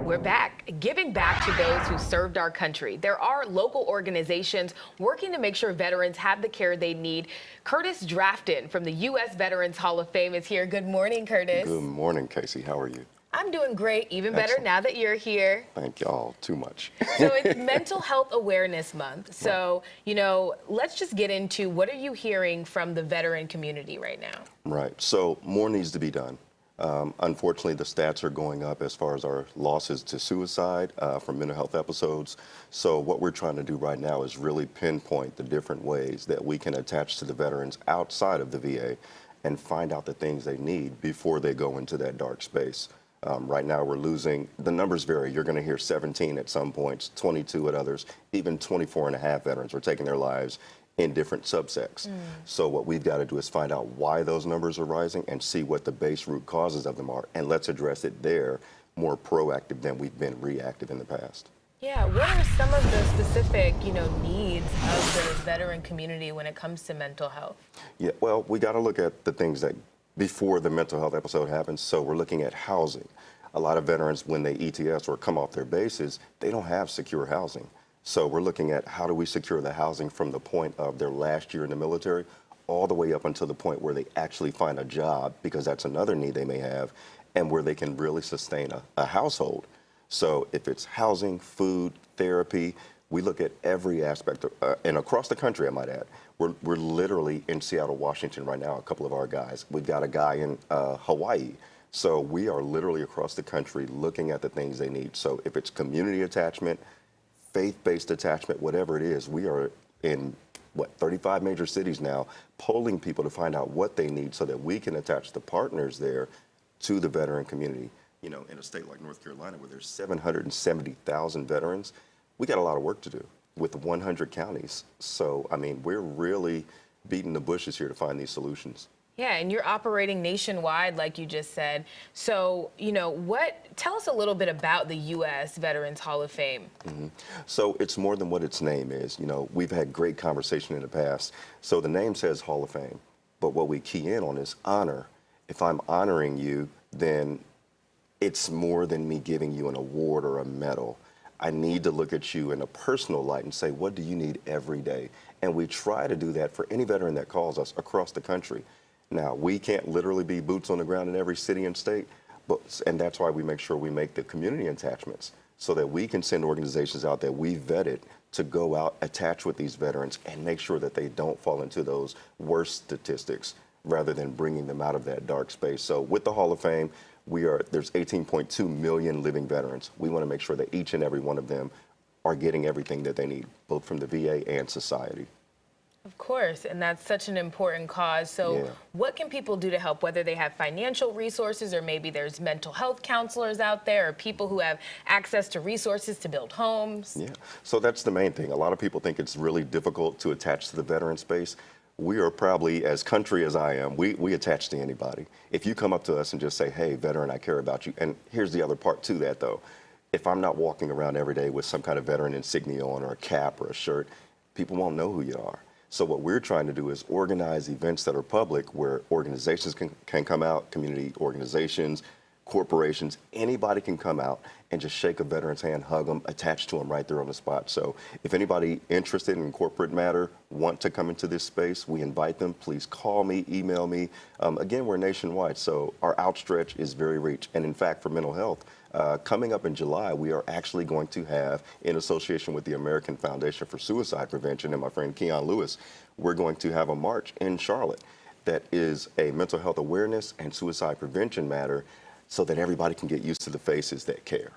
We're back, giving back to those who served our country. There are local organizations working to make sure veterans have the care they need. Curtis Drafton from the U.S. Veterans Hall of Fame is here. Good morning, Curtis. Good morning, Casey. How are you? I'm doing great, even better Excellent. now that you're here. Thank y'all too much. So it's Mental Health Awareness Month. So, let's just get into what are you hearing from the veteran community right now? Right. So more needs to be done. Unfortunately, the stats are going up as far as our losses to suicide from mental health episodes. So what we're trying to do right now is really pinpoint the different ways that we can attach to the veterans outside of the VA and find out the things they need before they go into that dark space. Right now, we're losing, the numbers vary. You're going to hear 17 at some points, 22 at others, even 24 and a half veterans are taking their lives in different subsects. So what we've got to do is find out why those numbers are rising and see what the base root causes of them are, and let's address it there more proactive than we've been reactive in the past. Yeah, what are some of the specific, needs of the veteran community when it comes to mental health? Yeah, well, we got to look at the things that before the mental health episode happens. So we're looking at housing. A lot of veterans, when they ETS or come off their bases, they don't have secure housing. So we're looking at how do we secure the housing from the point of their last year in the military all the way up until the point where they actually find a job, because that's another need they may have, and where they can really sustain a household. So if it's housing, food, therapy, we look at every aspect, and across the country, I might add. We're literally in Seattle, Washington right now, a couple of our guys. We've got a guy in Hawaii. So we are literally across the country looking at the things they need. So if it's community attachment, faith-based attachment, whatever it is, we are in, 35 major cities now, polling people to find out what they need so that we can attach the partners there to the veteran community. In a state like North Carolina, where there's 770,000 veterans, we got a lot of work to do with 100 counties. So, we're really beating the bushes here to find these solutions. Yeah, and you're operating nationwide, like you just said. So, tell us a little bit about the U.S. Veterans Hall of Fame. So it's more than what its name is. We've had great conversation in the past. So the name says Hall of Fame, but what we key in on is honor. If I'm honoring you, then it's more than me giving you an award or a medal. I need to look at you in a personal light and say, what do you need every day? And we try to do that for any veteran that calls us across the country. Now, we can't literally be boots on the ground in every city and state, and that's why we make sure we make the community attachments so that we can send organizations out that we vetted to go out, attach with these veterans, and make sure that they don't fall into those worst statistics rather than bringing them out of that dark space. So with the Hall of Fame, there's 18.2 million living veterans. We want to make sure that each and every one of them are getting everything that they need, both from the VA and society. Of course, and that's such an important cause. So what can people do to help, whether they have financial resources or maybe there's mental health counselors out there or people who have access to resources to build homes? Yeah, so that's the main thing. A lot of people think it's really difficult to attach to the veteran space. We are probably, as country as I am, we attach to anybody. If you come up to us and just say, hey, veteran, I care about you. And here's the other part to that, though. If I'm not walking around every day with some kind of veteran insignia on or a cap or a shirt, people won't know who you are. So what we're trying to do is organize events that are public where organizations can come out, community organizations, corporations, anybody can come out and just shake a veteran's hand, hug them, attach to them right there on the spot. So if anybody interested in corporate matter want to come into this space, we invite them. Please call me, email me. Again, we're nationwide, so our outstretch is very reach. And in fact, for mental health, coming up in July, we are actually going to have, in association with the American Foundation for Suicide Prevention and my friend Keon Lewis, we're going to have a march in Charlotte that is a mental health awareness and suicide prevention matter so that everybody can get used to the faces that care.